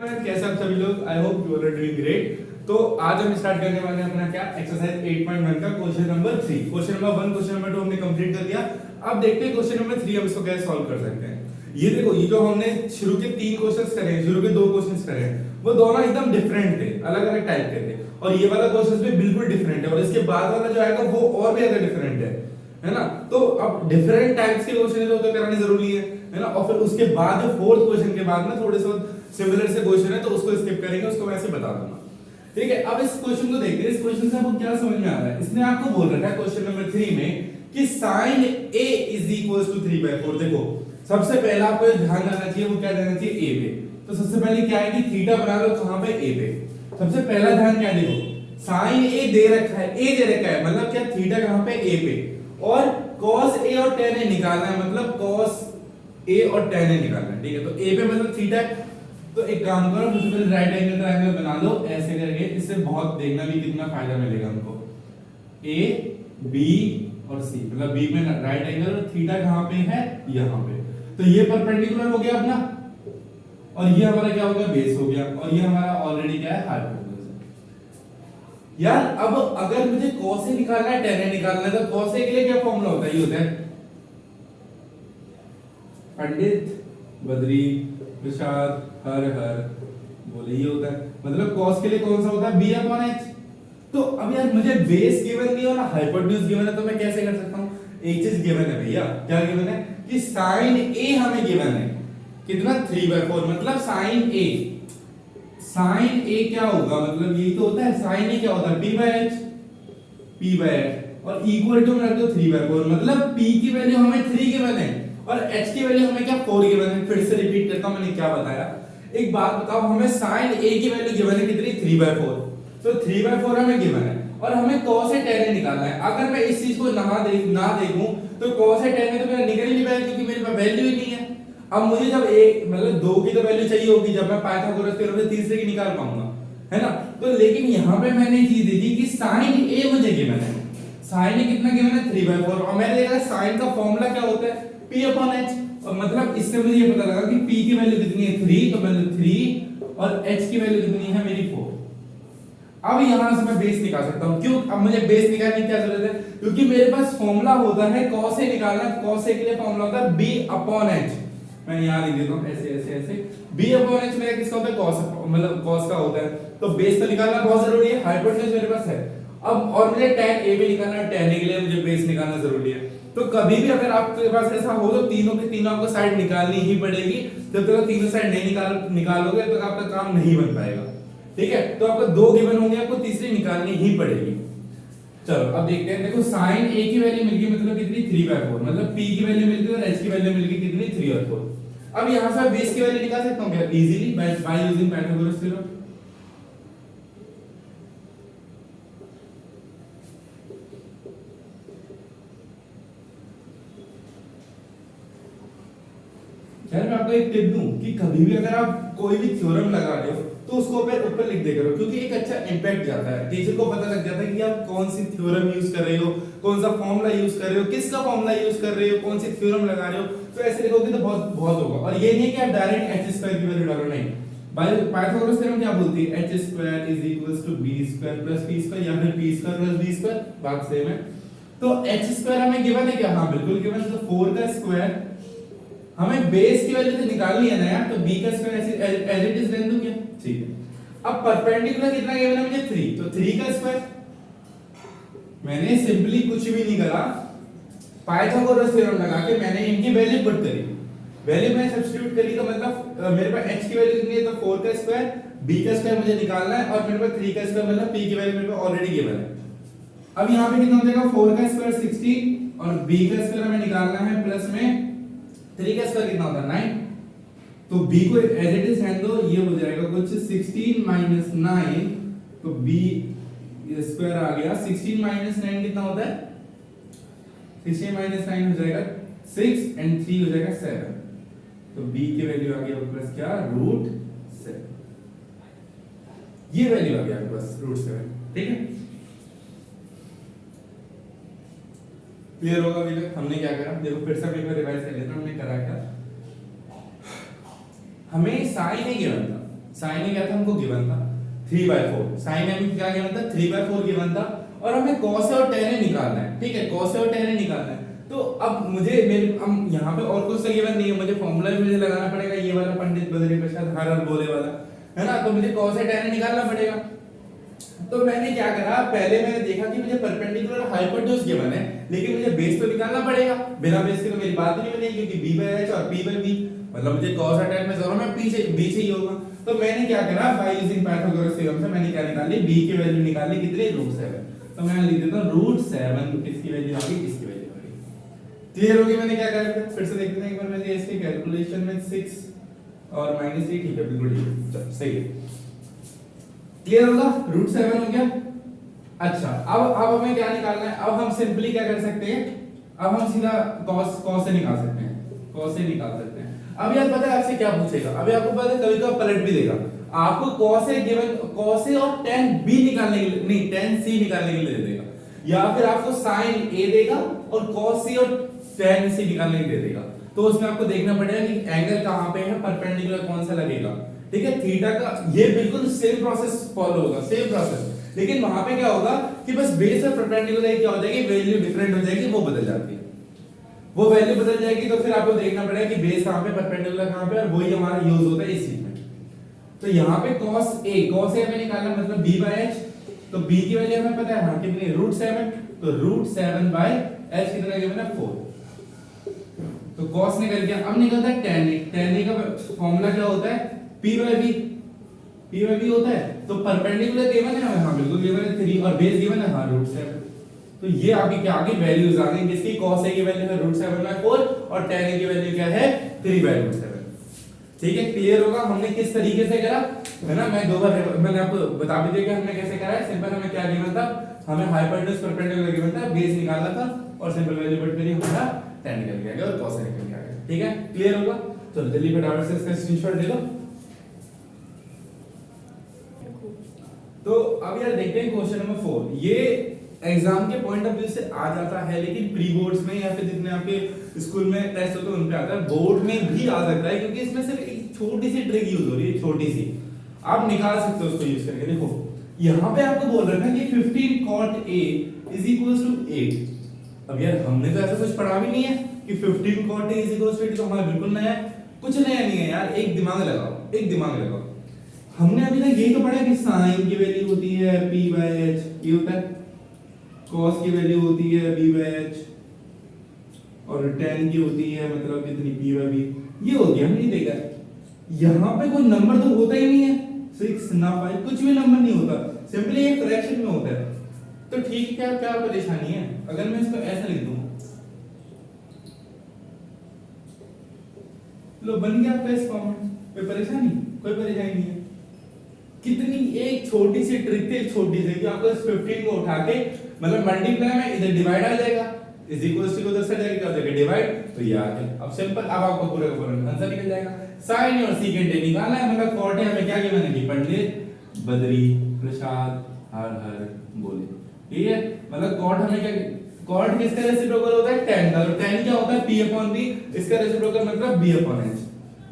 कैसे आप सभी लोग, I hope you are doing great. तो आज हम स्टार्ट करने वाले हैं अपना क्या एक्सरसाइज 8.1 का question number 3। Question number 1 question number 2 हमने कंप्लीट कर दिया। अब देखते हैं क्वेश्चन नंबर 3 हम इसको कैसे सॉल्व कर सकते हैं। ये देखो, ये जो हमने शुरू के 3 क्वेश्चंस करे हैं, शुरू के 2 क्वेश्चंस करे हैं, वो दोनों एकदम डिफरेंट थे, अलग अलग टाइप के थे। और ये वाला क्वेश्चन भी बिल्कुल डिफरेंट है, और इसके बाद वाला जो आएगा वो और भी ज्यादा डिफरेंट है ना। तो अब डिफरेंट टाइप्स के क्वेश्चन तो कराने जरूरी है ना। और फिर उसके बाद जो फोर्थ क्वेश्चन के बाद ना थोड़े से सिमिलर से क्वेश्चन है, तो उसको स्किप करेंगे, उसको वैसे बता दूंगा। ठीक है, अब इस क्वेश्चन को देखते हैं। इस क्वेश्चन से आपको क्या समझ में आ रहा है। इसने आपको बोल रखा है क्वेश्चन नंबर 3 में कि sin a is equals to 3/4। देखो, सबसे पहला आपको ध्यान रखना चाहिए, वो क्या देना चाहिए, a पे। तो सबसे पहले क्या है कि थीटा बना लो कहां पे, a पे। सबसे पहला ध्यान क्या, देखो sin a दे रखा है, a दे रखा है, मतलब क्या थीटा कहां पे, a पे। और cos a और tan a निकालना है, मतलब cos a और tan a निकालना है। ठीक है, तो a पे मतलब थीटा है। तो एक काम करो, सबसे पहले राइट एंगल ट्रायंगल बना लो ऐसे करके। इससे बहुत देखना भी कितना फायदा मिलेगा हमको। ए बी और सी, मतलब बी में राइट एंगल और थीटा कहां पे है, यहां पे। तो ये परपेंडिकुलर हो गया अपना, और ये हमारा क्या हो गया, बेस हो गया, और ये हमारा ऑलरेडी क्या है, हाइपोटेन्यूज। यार अब अगर मुझे cos a निकालना है, tan a निकालना है, तो cos a के लिए क्या फॉर्मूला होता है, ये होता है पंडित बद्री प्रसाद हर हर बोले, ये होता है। मतलब cos के लिए कौन सा होता है, b/h। तो अब यार मुझे बेस गिवन नहीं और हाइपोटेन्यूज गिवन है, तो मैं कैसे कर सकता हूं। एक चीज गिवन है भैया, क्या गिवन है कि sin a हमें गिवन है कितना, 3/4। मतलब sin a क्या होगा, मतलब यही तो होता है। sin a क्या होता है, p/h और इक्वल टू में रख दो 3/4। मतलब p की वैल्यू हमें 3 गिवन है और h की वैल्यू हमें क्या, 4 गिवन है। फिर से रिपीट करता हूं मैंने क्या बताया। एक बात बताओ, हमें sin a की वैल्यू गिवन है कितनी, 3/4। तो 3/4 हमें गिवन है और हमें cos a tan a निकालना है। अगर मैं इस चीज को ना देखूं तो cos a tan a तो मेरा निकल ही नहीं पाएगा, क्योंकि मेरे पास वैल्यू ही नहीं है। अब मुझे जब एक मतलब 2 की तो वैल्यू चाहिए होगी, जब मैं पाइथागोरस थ्योरम से तीसरे की निकाल पाऊंगा, है ना। तो लेकिन यहां पे मैंने ये चीज देखी कि sin a मुझे गिवन है। sin a कितना गिवन है, 3/4। और मैंने देखा sin का फॉर्मूला क्या होता है, p/h। और मतलब इससे मुझे ये पता लगा कि p की वैल्यू कितनी है, 3, तो मतलब 3, और h की वैल्यू कितनी है मेरी, 4। अब यहां से मैं बेस निकाल सकता हूं। क्यों, अब मुझे बेस निकालने की क्या जरूरत है, क्योंकि मेरे पास फॉर्मूला होता है cos a निकालना। cos a के लिए फॉर्मूला होता है b/h। मैं यहां लिख देता हूं ऐसे ऐसे ऐसे। b/h मेरा किसका होता है, cos, मतलब cos का होता है। तो बेस तो निकालना बहुत जरूरी है, हाइपोटेन्यूज मेरे पास है। अब और मुझे tan a भी निकालना है, tan a के लिए मुझे बेस निकालना जरूरी है। तो कभी भी अगर आपके पास ऐसा हो तो तीनों के तीनों आपको साइड निकालनी ही पड़ेगी। जब तक तीनों साइड नहीं निकालोगे तो आपका काम नहीं बन पाएगा। ठीक है, तो आपको 2 गिवन होंगे, आपको तीसरी निकालनी ही पड़ेगी। चलो अब देखते हैं। देखो sin a की वैल्यू मिल गई, मतलब कितनी, 3/4। मतलब p की वैल्यू मिल गई और h की वैल्यू मिल गई कितनी, 3 और 4। अब यहां से बेस की वैल्यू निकाल सकता हूं क्या, easily by using Pythagoras theorem. यार मैं आपको एक टिप दूं कि कभी भी अगर आप कोई भी थ्योरम लगा रहे हो तो उसको ऊपर लिख दे करो, क्योंकि एक अच्छा इंपैक्ट जाता है। टीचर को पता लग जाता है कि आप कौन सी थ्योरम यूज कर रहे हो, कौन सा फॉर्मूला यूज कर रहे हो, किसका फॉर्मूला यूज कर रहे हो, कौन सी थ्योरम लगा रहे हो। तो ऐसे लिखोगे तो बहुत बहुत होगा। और ये नहीं कि आप डायरेक्ट h² की वैल्यू डालो, नहीं। बाय पाइथागोरस थ्योरम क्या बोलती है, h² = b² + p² या फिर p² + b²। बात सेम है। तो h² हमें गिवन है क्या, हां बिल्कुल गिवन है। तो 4 का स्क्वायर हमें बेस की वैल्यू तो निकालनी है ना यार, तो b का स्क्वायर एज इट इज रहने दूं क्या, ठीक है। अब परपेंडिकुलर कितना गिवन है मुझे, 3। तो 3 का स्क्वायर, मैंने सिंपली कुछ भी नहीं करा, पाइथागोरस थ्योरम लगा के मैंने इनकी वैल्यू पुट करी। वैल्यू मैंने सब्स्टिट्यूट करी, तो मतलब मेरे पास h की वैल्यू कितनी है, तो 4 का स्क्वायर, b का स्क्वायर मुझे निकालना है, और मेरे पास 3 का स्क्वायर मतलब p की वैल्यू मेरे पास ऑलरेडी गिवन है। अब यहां पे कितना हो जाएगा, 4 का स्क्वायर 16 और b का स्क्वायर हमें निकालना है प्लस में 3 का स्क्वायर कितना होता है, 9। तो b को एज इट इज रहने दो, ये हो जाएगा कुछ 16 - 9, तो b स्क्वायर आ गया। 16 - 9 कितना होता है, 16 - 9 हो जाएगा 6 एंड 3 हो जाएगा 7। तो b की वैल्यू आ गई आपके पास क्या, √7। ये वैल्यू आ गई आपके पास √7। ठीक है, क्लियर होगा अभी तक हमने क्या करा। देखो फिर से एक बार रिवाइज कर लेते हैं, हमने करा क्या, हमें sin a गिवन था। साइन ए क्या था हमको गिवन था 3/4, साइन ए में क्या गिवन था 3/4 गिवन था, और हमें cos ए और tan ए निकालना है, ठीक है, cos ए और tan ए निकालना है। तो अब मुझे मेरे हम यहाँ पे और कुछ सा गिवन नहीं है, मुझे फॉर्मूला भी मुझे लगाना पड़ेगा, ये वाला पंडित बद्री प्रसाद हर हर बोले वाला, है ना, तो मुझे cos ए tan ए निकालना पड़ेगा। तो मैंने क्या करा, पहले मैंने देखा कि मुझे परपेंडिकुलर हाइपोटेन्यूज गिवन है, लेकिन मुझे बेस तो निकालना पड़ेगा, बिना बेस के तो मेरी बात नहीं बनेगी, क्योंकि b/h और p/b मतलब मुझे cos और tan में जरूर में p चाहिए होगा। तो मैंने क्या करा, बाय यूजिंग पाइथागोरस थ्योरम से मैंने क्या निकाली, b की वैल्यू निकाली कितनी, √7। तो मैं लिख देता हूं √7 किसकी वैल्यू आ गई, इसकी वैल्यू आ गई। क्लियर हो गई, मैंने क्या करा, फिर से देखते हैं एक बार, मैंने इसकी कैलकुलेशन में 6 और -3, ठीक है, बिल्कुल ठीक है, चलो सही है, क्लियर होगा, √7 हो गया। अच्छा, अब हमें क्या निकालना है, अब हम सिंपली क्या कर सकते हैं, अब हम सीधा cos से निकाल सकते हैं, cos से निकाल सकते हैं। अब यार पता है आपसे क्या पूछेगा, अभी आपको पता है कभी कभी पलट भी देगा, आपको cos ए गिवन, cos ए और tan b निकालने के लिए, नहीं tan c निकालने के लिए दे देगा, या फिर आपको sin a देगा और cos c और tan c निकालने के लिए दे देगा। तो उसमें आपको देखना पड़ेगा कि एंगल कहां पे है, परपेंडिकुलर कौन सा लगेगा, ठीक है, थीटा का, ये बिल्कुल सेम प्रोसेस फॉलो होगा, सेम प्रोसेस, लेकिन वहां पे क्या होगा कि बस बेस और परपेंडिकुलर क्या हो जाएगी, वैल्यू डिफरेंट हो जाएगी, वो बदल जाती है, वो वैल्यू बदल जाएगी। तो फिर आपको देखना पड़ेगा कि बेस कहां पे, परपेंडिकुलर कहां पे, और वही हमारा यूज होता है इस चीज में। तो यहाँ पे cos a हमें निकालना मतलब b/h, तो b की वैल्यू हमें पता है, हाँ कितनी, √7, तो √7/h कितना गिवन है, 4। तो cos निकल गया, अब निकलता है tan a, tan a का फॉर्मूला क्या होता है, p/b होता है। तो परपेंडिकुलर गिवन है हमें, हाँ बिल्कुल गिवन है 3, और बेस गिवन है हाँ √7। तो ये आपकी क्या आ गई, वैल्यूज आ गई, जिसकी cos a की वैल्यू है √7/4 और tan a की वैल्यू क्या है 3/√7। ठीक है, क्लियर होगा, हमने किस तरीके से करा, है ना, मैं दो बार मैंने आपको बता भी दिया कि हमने कैसे करा है। सिंपल हमें क्या गिवन था, हमें हाइपोटेन्यूज परपेंडिकुलर गिवन था, बेस निकालना था, और सिंपल वैल्यू पुट करी, हमारा tan निकल गया और cos निकल गया। ठीक है, क्लियर होगा, चलो जल्दी फटाफट से इसका स्क्रीनशॉट ले लो। तो अब यार देखते हैं क्वेश्चन नंबर 4, ये एग्जाम के पॉइंट ऑफ व्यू से आ जाता है, लेकिन प्री बोर्ड्स में या फिर जितने आपके स्कूल में टेस्ट होते हैं उन पे आता है, बोर्ड में भी आ सकता है, क्योंकि इसमें सिर्फ एक छोटी सी ट्रिक यूज हो रही है, छोटी सी, आप निकाल सकते हो उसको यूज करके। देखो यहाँ पे आपको बोल रखा है कि 15 cot a is equals to 8। अब यार हमने तो ऐसा कुछ पढ़ा भी नहीं है कि 15 cot a is equals to 8, तो हमारा बिल्कुल नया है, कुछ नया नहीं है यार, एक दिमाग लगाओ, एक दिमाग लगाओ। हमने अभी तक यही तो पढ़ा कि साइन की वैल्यू होती है p/h, ये होता है, cos की वैल्यू होती है b/h, और tan की होती है मतलब कितनी p/b, ये होती है, हमने नहीं देखा। यहाँ पे कोई नंबर तो होता ही नहीं है, 6 ना 5, कुछ भी नंबर नहीं होता, सिंपली एक फ्रैक्शन में होता है। तो ठीक है, क्या क्या परेशानी है अगर मैं इसको ऐसा लिख दूं, लो बन गया आपका इस फॉर्म में, कोई परेशानी नहीं है। कितनी एक छोटी सी ट्रिक थी, छोटी सी, कि आपको इस 15 को उठा के मतलब मल्टीप्लाई में इधर डिवाइड आ जाएगा, इज इक्वल्स टू उधर से जाएगा, क्या हो जाएगा डिवाइड, तो ये आ गया। अब सिंपल, अब आपको पूरा का पूरा आंसर निकल जाएगा। साइन और सेकंड निकालना है, मतलब कॉट हमें क्या गिवन है कि पंडित बद्री प्रसाद हर हर बोले, ठीक है, मतलब कॉट हमें क्या, कॉट किसका रेसिप्रोकल होता है, tan का, और tan क्या होता है p/b, इसका रेसिप्रोकल मतलब b/h,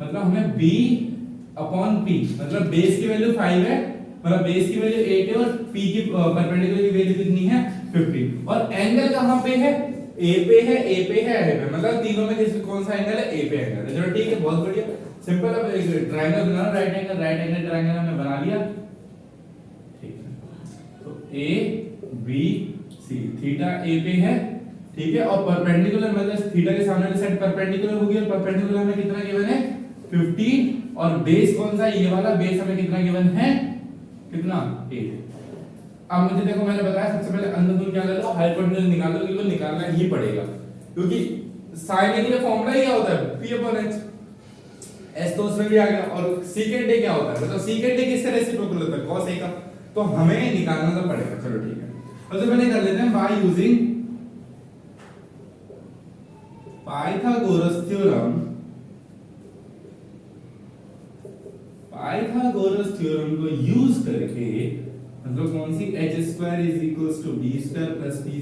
मतलब हमें b/p, मतलब बेस की वैल्यू 5 है, मतलब बेस की वैल्यू 8 है, और p की परपेंडिकुलर की वैल्यू कितनी है 15, और एंगल कहां पे है, a पे है, a पे है, a पे, मतलब तीनों में किस कौन सा एंगल है, a पे एंगल है। चलो ठीक है, बहुत बढ़िया, सिंपल। अब एक ट्रायंगल बनाना, राइट एंगल ट्रायंगल हमने बना लिया, ठीक है, तो a b c, theta a पे है, ठीक है, और परपेंडिकुलर मतलब थीटा के सामने वाली साइड परपेंडिकुलर होगी, और परपेंडिकुलर हमें कितना गिवन है 15, और बेस कौन सा है, ये वाला बेस हमें कितना गिवन है, कितना 8। अब मुझे देखो, मैंने बताया सबसे पहले अंदर क्या कर लो, हाइपोटेन्यूज निकाल लो, क्योंकि निकालना ही पड़ेगा, क्योंकि साइन ए के लिए फॉर्मूला ही क्या होता है p/h, s तो उसमें भी आ गया, और सेकंड ए क्या होता है, मतलब सेकंड ए किसका रेसिप्रोकल होता है, cos a का, तो हमें निकालना तो पड़ेगा। चलो ठीक है, सबसे पहले कर लेते हैं by using Pythagoras theorem. Pythagoras theorem को यूज करके, मतलब कौन सी, h² = b² + t²,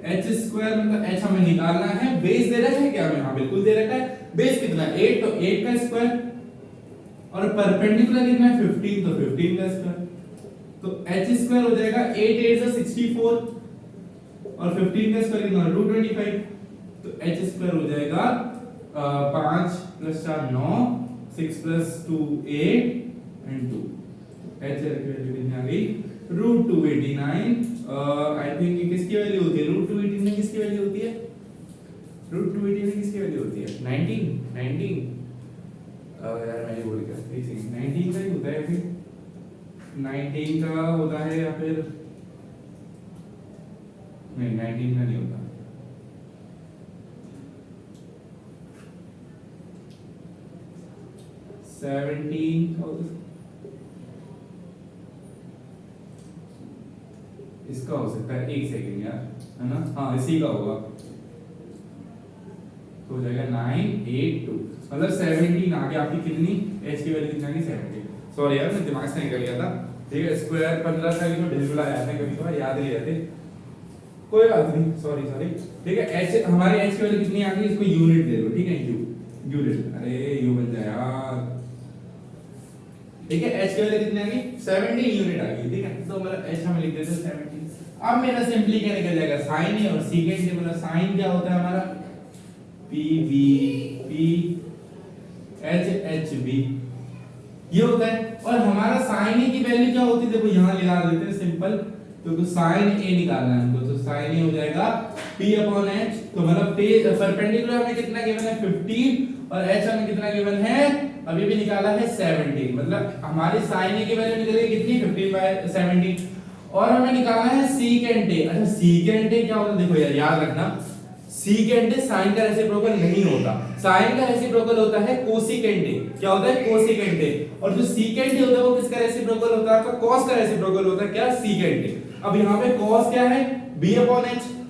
h² मतलब h हमें निकालना है, बेस दे रखा है क्या हमें, हाँ बिल्कुल दे रखा है, बेस कितना 8, तो 8 का स्क्वायर और परपेंडिकुलर कितना है 15, तो 15 का स्क्वायर, तो h स्क्वायर हो जाएगा 8 8 से 64 और 15 का स्क्वायर कितना 225, तो h स्क्वायर हो जाएगा 5 + 4 9, 6 + 2 8 एंड 2, h की वैल्यू कितनी आ गई √289। आई थिंक ये किसकी वैल्यू होती है, √218 में किसकी वैल्यू होती है, √218 में किसकी वैल्यू होती है 19 यार मैं भूल गया, 19 का ही होता है, फिर 19 का होता है या फिर नहीं 19 का नहीं होता, इसका हो सकता है, एक सेकंड यार, है ना, हाँ इसी का होगा, तो हो जाएगा 982, मतलब 17 आगे आपकी कितनी h की वैल्यू कितनी आ गई 17। सॉरी यार मैं दिमाग से निकल गया था, ठीक है, स्क्वायर 15 था कि मैं ढिलमिला जाते हैं कभी कभार, याद नहीं रहते, कोई बात नहीं, सॉरी, ठीक है। h हमारे h की वैल्यू कितनी आ गई, इसको यूनिट दे दो, ठीक है, यूनिट, अरे यू बन जाए यार, ठीक है, h की वैल्यू कितनी आ गई 17 यूनिट आ गई, ठीक है, तो मतलब h हम लिख देते हैं 17। अब मेरा सिंपली क्या निकल जाएगा साइन ए और सीकेंट ए, मतलब साइन क्या होता है हमारा p v p h h b ये होता है, और हमारा साइन ए की वैल्यू क्या होती है, देखो यहां लगा देते हैं सिंपल, तो साइन ए निकालना है हमको, तो साइन ए हो जाएगा p/h, तो मतलब परपेंडिकुलर हमें कितना गिवन है 15 और h हमें कितना गिवन है अभी भी निकाला है 17, मतलब हमारी साइन ए की वैल्यू निकल गई कितनी 15/17, और हमें निकालना है सीकेंट ए। अच्छा सीकेंट ए क्या होता है, देखो यार याद रखना, सीकेंट ए साइन का रेसिप्रोकल नहीं होता, साइन का रेसिप्रोकल होता है कोसिकेंट ए। क्या होता है कोसिकेंट ए, और जो सीकेंट ए होता है वो किसका रेसिप्रोकल होता है, आपका कॉस का रेसिप्रोकल होता है, क्या सीकेंट ए। अब यहाँ पे कॉस क्या है b/h,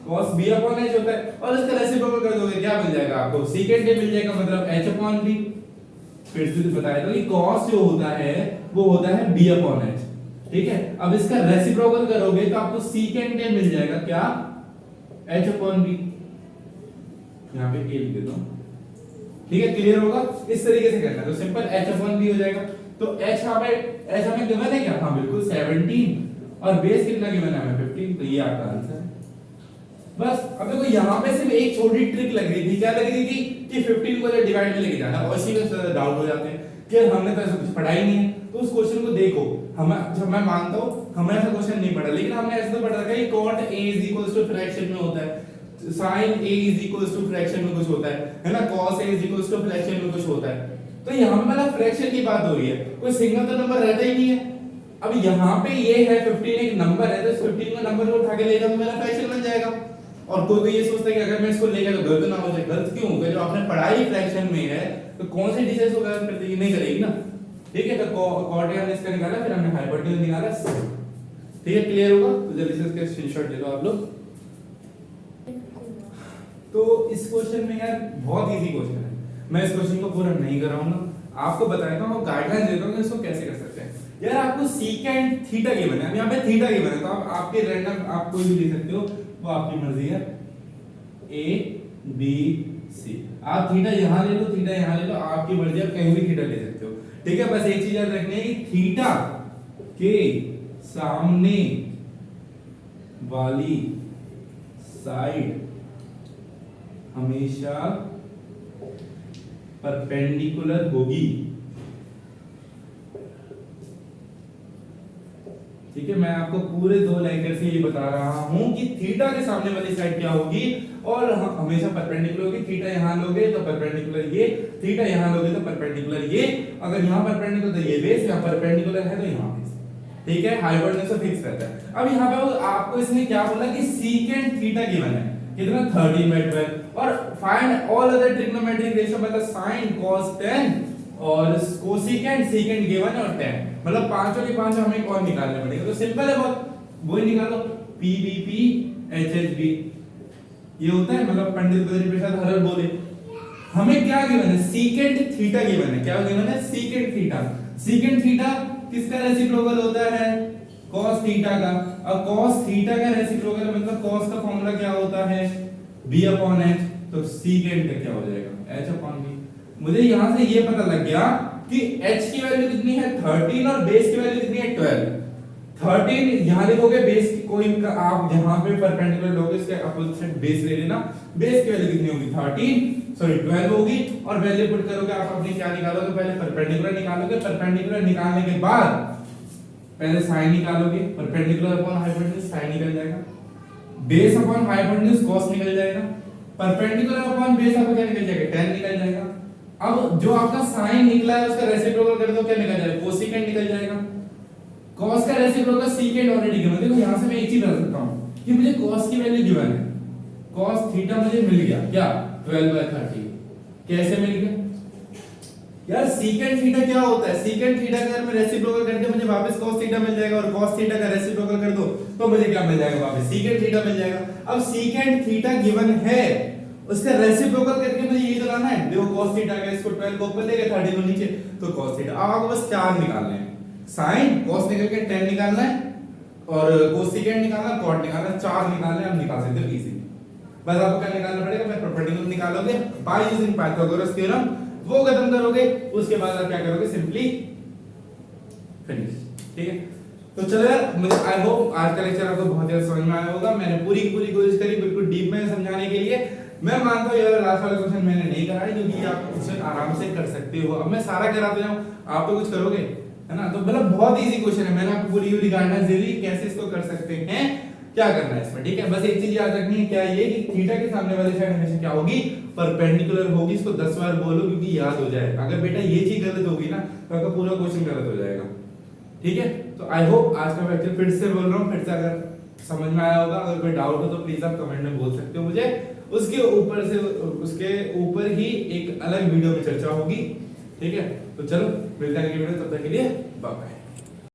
cos b/h होता है, और इसका रेसिप्रोकल कर दोगे क्या मिल जाएगा आपको, सीकेंट ए मिल जाएगा, मतलब h/b। फिर से बताया दो कि cos जो होता है वो होता है b/h, ठीक है। अब इसका रेसिप्रोकल करोगे तो आपको सीकेंट ए मिल जाएगा, क्या h/b, यहाँ पे a लिख देता हूं, ठीक है, क्लियर होगा, इस तरीके से करना है, तो सिंपल h/b हो जाएगा। तो h हमें गिवन है क्या, हाँ बिल्कुल 17, और बेस कितना गिवन है हमें 15, तो ये आपका आंसर है। बस अब देखो यहाँ पे सिर्फ एक छोटी ट्रिक लग रही थी, क्या लग रही थी कि 15 को डिवाइड में लेके जाना, और इसी में डाउट हो जाते हैं कि हमने तो ऐसा कुछ पढ़ा ही नहीं है, तो उस क्वेश्चन को देखो, हम जब मैं मानता हूँ हमने ऐसा क्वेश्चन नहीं पढ़ा, लेकिन हमने ऐसा तो पढ़ा था कि cot a = फ्रैक्शन में होता है, sin a = फ्रैक्शन में कुछ होता है ना, cos a = फ्रैक्शन में कुछ होता है, तो यहाँ पे मतलब फ्रैक्शन की बात हो रही है, कोई सिंगल तो नंबर रहता ही नहीं है। अब यहाँ पे ये है 15 एक नंबर है, तो इस 15 का नंबर को उठा के लेगा तो मेरा फ्रैक्शन बन जाएगा। और कोई ये सोचता है कि अगर मैं इसको लेगा तो गलत ना हो जाए, गलत क्यों होगा, जो आपने पढ़ाई फ्रैक्शन में है तो कौन सी डिशेस को गलत करती है, नहीं करेगी ना, ठीक है। तो कॉट हमने इसका निकाला, फिर हमने हाइपोटेन्यूज निकाला, ठीक है, क्लियर होगा। तो जल्दी से इसका स्क्रीनशॉट ले लो आप लोग। तो इस क्वेश्चन में यार बहुत इजी क्वेश्चन है, मैं इस क्वेश्चन को पूरा नहीं कर रहा हूं ना, आपको बताता हूं, गाइडलाइन देता हूं कि इसको कैसे कर सकते हैं। यार आपको सीकेंट थीटा गिवन है, अब यहाँ पे थीटा गिवन है, तो आप आपके रैंडम आप कोई भी ले सकते हो, वो आपकी मर्जी है, ए बी सी, आप थीटा यहाँ ले लो, थीटा यहाँ ले लो, आपकी मर्जी, आप कहीं भी थीटा ले सकते हो, ठीक है। बस एक चीज याद रखनी है कि थीटा के सामने वाली साइड हमेशा परपेंडिकुलर होगी, ठीक है। मैं आपको पूरे 2 लेक्चर से ये बता रहा हूं कि थीटा के सामने वाली साइड क्या होगी, और हमेशा परपेंडिकुलर होगी। थीटा यहां लोगे तो परपेंडिकुलर ये, थीटा यहां लोगे तो परपेंडिकुलर ये, अगर यहां परपेंडिकुलर तो ये बेस, यहां परपेंडिकुलर है तो यहां बेस, ठीक है, हाइपोटेन्यूज फिक्स रहता है। अब यहां पे आपको इसने क्या बोला कि सीकेंट थीटा गिवन है, कितना 13/12, और find all other trigonometric ratio, मतलब sin cos tan और कोसिकेंट सीकेंट गिवन है और tan, मतलब पांचों के पांचों हमें और निकालने पड़ेंगे, तो सिंपल है बहुत, वही निकालो PVP HHB, ये होता है, मतलब पंडित बद्री प्रसाद हरर बोले, हमें क्या गिवन है सीकेंट थीटा गिवन है, क्या गिवन है सीकेंट थीटा। सीकेंट थीटा किसका रेसिप्रोकल होता है, cos थीटा का, और cos थीटा का रेसिप्रोकल मतलब cos का फॉर्मूला क्या होता है b/h, तो सीकेंट का क्या हो जाएगा h/b। मुझे यहां से ये पता लग गया कि h की वैल्यू कितनी है 13 और बेस की वैल्यू कितनी है 12। 13 यहां लिखोगे, बेस की कोई आप जहां पे परपेंडिकुलर लोगे उसके अपोजिट बेस ले लेना। बेस की वैल्यू कितनी होगी 12 होगी, और वैल्यू पुट करोगे आप अपनी क्या निकालोगे, पहले परपेंडिकुलर निकालोगे, परपेंडिकुलर निकालने के बाद पहले साइन निकालोगे, परपेंडिकुलर अपॉन हाइपोटेन्यूज साइन निकल जाएगा, बेस अपॉन हाइपोटेन्यूज cos निकल जाएगा, परपेंडिकुलर अपॉन बेस आपका क्या निकल जाएगा tan निकल जाएगा। अब जो आपका साइन निकला है उसका रेसिप्रोकल कर दो, क्या निकल जाएगा कोसेकेंट निकल जाएगा। cos का रेसिप्रोकल सेकेंड ऑलरेडी गिवन है। देखो यहां से मैं एक चीज बता सकता हूं कि मुझे cos की वैल्यू गिवन है, cos थीटा मुझे मिल गया क्या 12/30। कैसे मिल गया यार, सीकेंट थीटा क्या होता है, सीकेंट थीटा का अगर मैं रेसिप्रोकल करके मुझे वापस cos थीटा मिल जाएगा, और cos थीटा का रेसिप्रोकल कर दो तो मुझे क्या मिल जाएगा वापस सीकेंट थीटा मिल जाएगा। अब सीकेंट थीटा गिवन है, उसका रेसिप्रोकल करके मुझे ये चलाना है। देखो cos थीटा का इसको 12 को ऊपर लेके 30 को नीचे, तो cos थीटा। अब आपको बस 4 निकालने हैं, sin cos निकल के tan निकालना है, और कोसेकेंट निकालना है, cot निकालना है, 4 निकालने हैं, हम निकाल सकते हो इजीली। बस आपको क्या निकालना पड़ेगा, मैं परपेंडिकुलर निकालोगे बाय यूजिंग पाइथागोरस थ्योरम, वो खत्म करोगे, उसके बाद आप क्या करोगे सिंपली फिनिश। ठीक है, तो चलो यार, मुझे आई होप आज का लेक्चर आपको बहुत ज्यादा समझ में आया होगा। मैंने पूरी कोशिश करी बिल्कुल डीप में समझाने के लिए। मैं मानता हूं यार लास्ट वाला क्वेश्चन मैंने नहीं कराया, क्योंकि आप क्वेश्चन आराम से कर सकते हो। अब मैं सारा कराते जाऊं, आप तो कुछ करोगे है ना, तो मतलब बहुत इजी क्वेश्चन है। मैंने आपको पूरी गाइडलाइंस दे दी कैसे इसको कर सकते हैं, क्या करना है इसमें। ठीक है, बस एक चीज याद रखनी है, क्या ये कि थीटा के सामने वाली साइड हमेशा क्या होगी, परपेंडिकुलर होगी। इसको 10 बार बोलो क्योंकि याद हो जाए। अगर बेटा ये चीज गलत होगी ना तो आपका पूरा क्वेश्चन गलत हो जाएगा। ठीक है, तो आई होप आज का लेक्चर फिर से बोल रहा हूँ, फिर से अगर समझ में आया होगा, अगर कोई डाउट हो तो प्लीज आप कमेंट में बोल सकते हो मुझे। उसके ऊपर ही एक अलग वीडियो में चर्चा होगी। ठीक है, तो चलो मिलते हैं अगली वीडियो, तब तक के लिए बाय बाय।